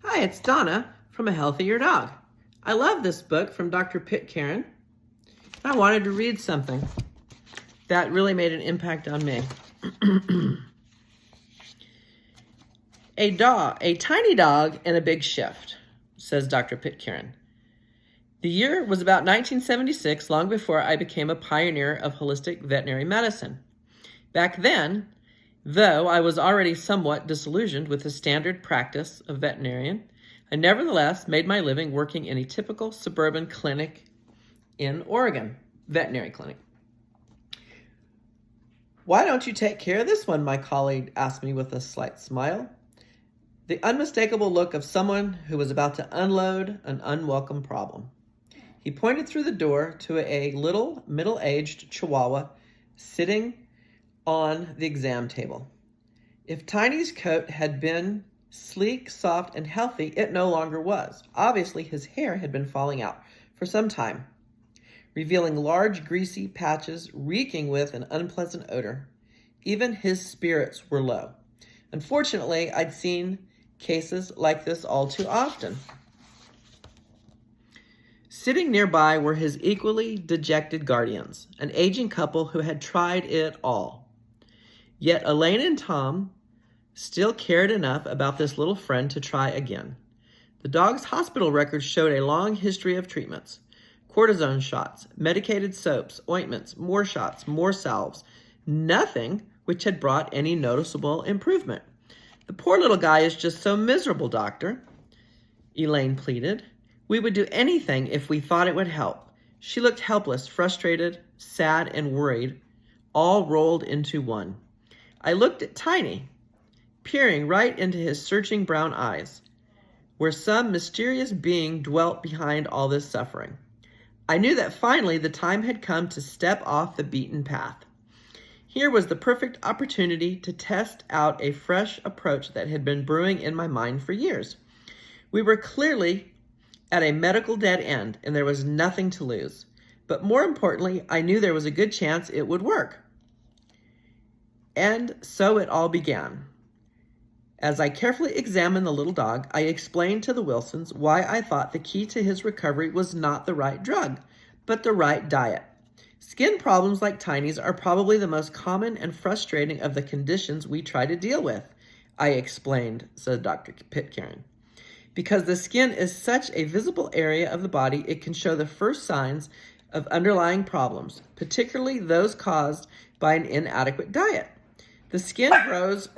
Hi, it's Donna from A Healthier Dog. I love this book from Dr. Pitcarin. I wanted to read something that really made an impact on me. A tiny dog and a big shift, says Dr. Pitcairn. The year was about 1976, long before I became a pioneer of holistic veterinary medicine. Back then, though I was already somewhat disillusioned with the standard practice of veterinarian, I nevertheless made my living working in a typical suburban clinic in Oregon, veterinary clinic. "Why don't you take care of this one?" my colleague asked me with a slight smile. The unmistakable look of someone who was about to unload an unwelcome problem. He pointed through the door to a little middle-aged Chihuahua sitting on the exam table. If Tiny's coat had been sleek, soft, and healthy, it no longer was. Obviously, his hair had been falling out for some time, revealing large, greasy patches reeking with an unpleasant odor. Even his spirits were low. Unfortunately, I'd seen cases like this all too often. Sitting nearby were his equally dejected guardians, an aging couple who had tried it all. Yet Elaine and Tom still cared enough about this little friend to try again. The dog's hospital records showed a long history of treatments: cortisone shots, medicated soaps, ointments, more shots, more salves. Nothing which had brought any noticeable improvement. "The poor little guy is just so miserable, doctor," Elaine pleaded. "We would do anything if we thought it would help." She looked helpless, frustrated, sad, and worried, all rolled into one. I looked at Tiny, peering right into his searching brown eyes, where some mysterious being dwelt behind all this suffering. I knew that finally the time had come to step off the beaten path. Here was the perfect opportunity to test out a fresh approach that had been brewing in my mind for years. We were clearly at a medical dead end, and there was nothing to lose. But more importantly, I knew there was a good chance it would work. And so it all began. As I carefully examined the little dog, I explained to the Wilsons why I thought the key to his recovery was not the right drug, but the right diet. Skin problems like Tiny's are probably the most common and frustrating of the conditions we try to deal with, I explained, said Dr. Pitcairn. Because the skin is such a visible area of the body, it can show the first signs of underlying problems, particularly those caused by an inadequate diet. The skin grows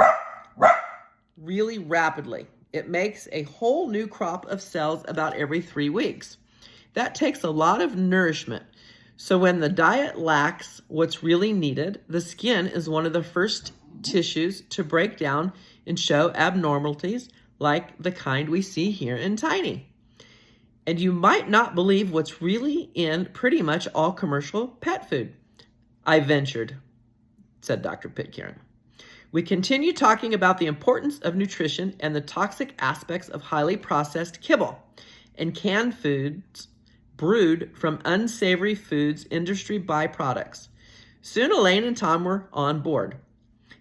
really rapidly. It makes a whole new crop of cells about every 3 weeks. That takes a lot of nourishment. So when the diet lacks what's really needed, the skin is one of the first tissues to break down and show abnormalities like the kind we see here in Tiny. And you might not believe what's really in pretty much all commercial pet food, I ventured, said Dr. Pitcairn. We continue talking about the importance of nutrition and the toxic aspects of highly processed kibble and canned foods brewed from unsavory foods industry byproducts. Soon Elaine and Tom were on board.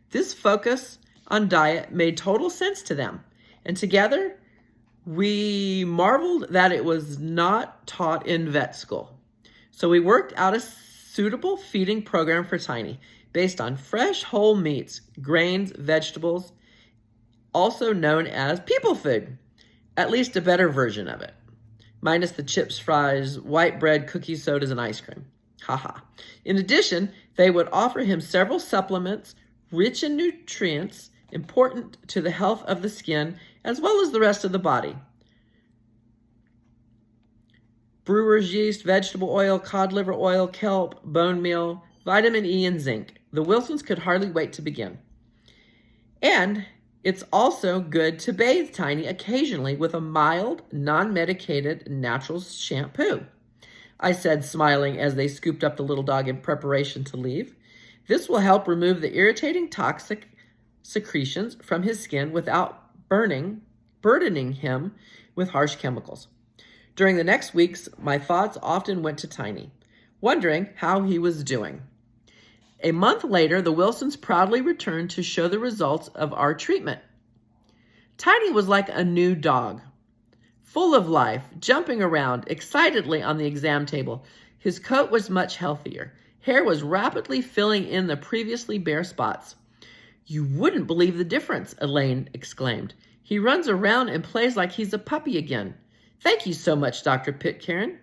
This focus on diet made total sense to them, and together we marveled that it was not taught in vet school. So we worked out a suitable feeding program for Tiny, based on fresh whole meats, grains, vegetables, also known as people food, at least a better version of it, minus the chips, fries, white bread, cookies, sodas, and ice cream. Haha. In addition, they would offer him several supplements rich in nutrients important to the health of the skin as well as the rest of the body. Brewer's yeast, vegetable oil, cod liver oil, kelp, bone meal, vitamin E, and zinc. The Wilsons could hardly wait to begin. And it's also good to bathe Tiny occasionally with a mild, non-medicated natural shampoo, I said, smiling as they scooped up the little dog in preparation to leave. This will help remove the irritating toxic secretions from his skin without burdening him with harsh chemicals. During the next weeks, my thoughts often went to Tiny, wondering how he was doing. A month later, the Wilsons proudly returned to show the results of our treatment. Tiny was like a new dog. full of life, jumping around excitedly on the exam table. His coat was much healthier. Hair was rapidly filling in the previously bare spots. "You wouldn't believe the difference," Elaine exclaimed. "He runs around and plays like he's a puppy again." "Thank you so much, Dr. Pitcairn."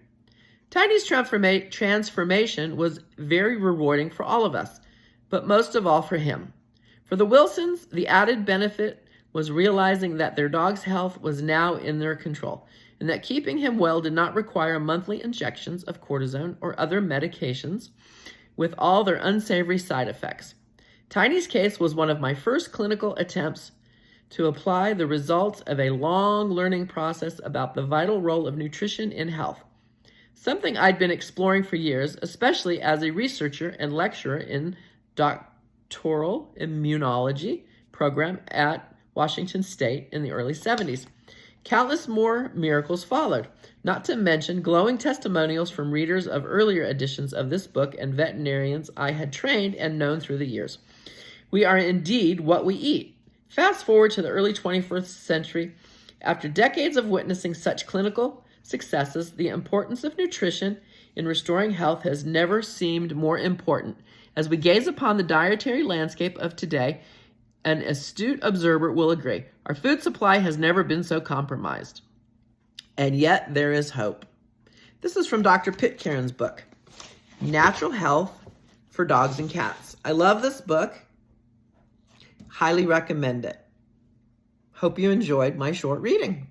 Tiny's transformation was very rewarding for all of us, but most of all for him. For the Wilsons, the added benefit was realizing that their dog's health was now in their control, and that keeping him well did not require monthly injections of cortisone or other medications with all their unsavory side effects. Tiny's case was one of my first clinical attempts to apply the results of a long learning process about the vital role of nutrition in health, something I'd been exploring for years, especially as a researcher and lecturer in doctoral immunology program at Washington State in the early 70s. Countless more miracles followed, not to mention glowing testimonials from readers of earlier editions of this book and veterinarians I had trained and known through the years. We are indeed what we eat. Fast forward to the early 21st century. After decades of witnessing such clinical successes, the importance of nutrition in restoring health has never seemed more important. As we gaze upon the dietary landscape of today, an astute observer will agree. Our food supply has never been so compromised. And yet there is hope. This is from Dr. Pitcairn's book, Natural Health for Dogs and Cats. I love this book. Highly recommend it. Hope you enjoyed my short reading.